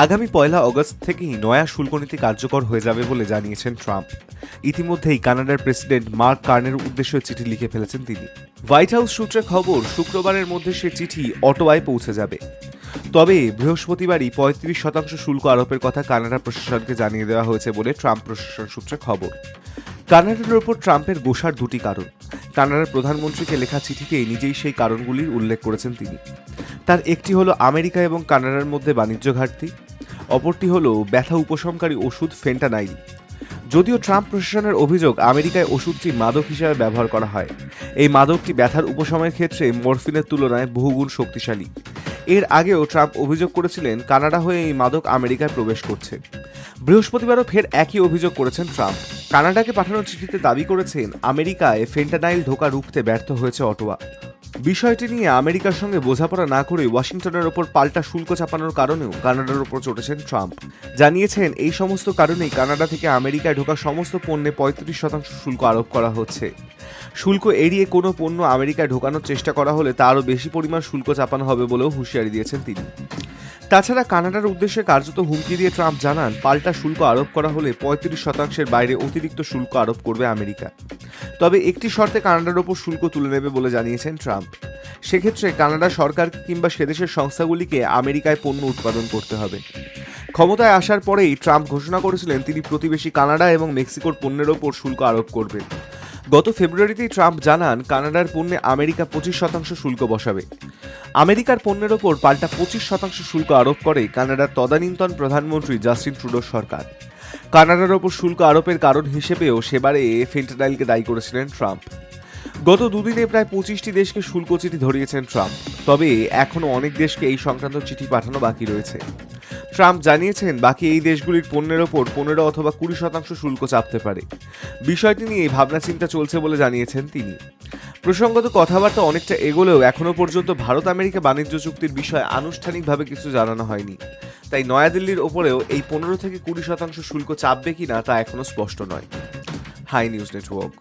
আগামী 1 অগস্ট থেকেই নয়া শুল্ক নীতি কার্যকর হয়ে যাবে বলে জানিয়েছেন ট্রাম্প। ইতিমধ্যেই কানাডার প্রেসিডেন্ট মার্ক কার্নের উদ্দেশ্যে চিঠি লিখে ফেলেছেন তিনি। হোয়াইট হাউস সূত্রে খবর, শুক্রবারের মধ্যে সে চিঠি অটোয়ায় পৌঁছে যাবে। তবে বৃহস্পতিবারই 35% শুল্ক আরোপের কথা কানাডা প্রশাসনকে জানিয়ে দেওয়া হয়েছে বলে ট্রাম্প প্রশাসন সূত্রে খবর। কানাডার ওপর ট্রাম্পের গোসার দুটি কারণ। কানাডার প্রধানমন্ত্রীকে লেখা চিঠিতে নিজেই সেই কারণগুলির উল্লেখ করেছেন তিনি। তার একটি হলো আমেরিকা এবং কানাডার মধ্যে বাণিজ্য ঘাটতি, অপরটি হলো ব্যথা উপশমকারী ওষুধ ফেন্টানাইল। যদিও ট্রাম্প প্রশাসনের অভিযোগ, আমেরিকায় ওষুধটি মাদক হিসেবে ব্যবহার করা হয়। এই মাদকটি ব্যথার উপশমের ক্ষেত্রে মরফিনের তুলনায় বহুগুণ শক্তিশালী। এর আগেও ট্রাম্প অভিযোগ করেছিলেন কানাডা হয়ে এই মাদক আমেরিকায় প্রবেশ করছে। বৃহস্পতিবারও ফের একই অভিযোগ করেছেন ট্রাম্প। কানাডাকে পাঠানো চিঠিতে দাবি করেছেন আমেরিকায় ফেন্টানাইল ঢোকা রুখতে ব্যর্থ হয়েছে অটোয়া। বিষয়টি নিয়ে আমেরিকার সঙ্গে বোঝাপড়া না করে ওয়াশিংটনের ওপর পাল্টা শুল্ক চাপানোর কারণেও কানাডার ওপর চটেছেন ট্রাম্প। জানিয়েছেন এই সমস্ত কারণেই কানাডা থেকে আমেরিকায় ঢোকা সমস্ত পণ্যে 35% শুল্ক আরোপ করা হচ্ছে। শুল্ক এড়িয়ে কোনো পণ্য আমেরিকায় ঢোকানোর চেষ্টা করা হলে তারও বেশি পরিমাণ শুল্ক চাপানো হবে বলেও হুঁশিয়ারি দিয়েছেন তিনি। তাছাড়া কানাডার উদ্দেশ্যে কার্যত হুমকি দিয়ে ট্রাম্প জানান, পাল্টা শুল্ক আরোপ করা হলে 35%-এর বাইরে অতিরিক্ত শুল্ক আরোপ করবে আমেরিকা। তবে একটি শর্তে কানাডার ওপর শুল্ক তুলে নেবে বলে জানিয়েছেন ট্রাম্প। সেক্ষেত্রে কানাডা সরকার কিংবা সেদেশের সংস্থাগুলিকে আমেরিকায় পণ্য উৎপাদন করতে হবে। ক্ষমতায় আসার পরেই ট্রাম্প ঘোষণা করেছিলেন তিনি প্রতিবেশী কানাডা এবং মেক্সিকোর পণ্যের ওপর শুল্ক আরোপ করবেন। গত ফেব্রুয়ারিতেই ট্রাম্প জানান কানাডার পণ্যে আমেরিকা 25% শুল্ক বসাবে। আমেরিকার পণ্যের ওপর পাল্টা 25% শুল্ক আরোপ করে কানাডার তদানীন্তন প্রধানমন্ত্রী জাস্টিন ট্রুডোর সরকার। কানাডার ওপর শুল্ক আরোপের কারণ হিসেবেও সেবারে ফেন্টানাইলকে দায়ী করেছিলেন ট্রাম্প। গত দুদিনে প্রায় 25টি দেশকে শুল্ক চিঠি ধরিয়েছেন ট্রাম্প। তবে এখনও অনেক দেশকে এই সংক্রান্ত চিঠি পাঠানো বাকি রয়েছে। ট্রাম্প জানিয়েছেন বাকি এই দেশগুলির পণ্যের ওপর 15 অথবা 20% শুল্ক চাপতে পারে। বিষয়টি নিয়ে ভাবনা চিন্তা চলছে বলে জানিয়েছেন তিনি। প্রসঙ্গত কথাবার্তা অনেকটা এগোলেও এখনও পর্যন্ত ভারত আমেরিকা বাণিজ্য চুক্তির বিষয়ে আনুষ্ঠানিকভাবে কিছু জানানো হয়নি। তাই নয়াদিল্লির ওপরেও এই 15 থেকে 20% শুল্ক চাপবে কিনা তা এখনও স্পষ্ট নয়। Hi news network.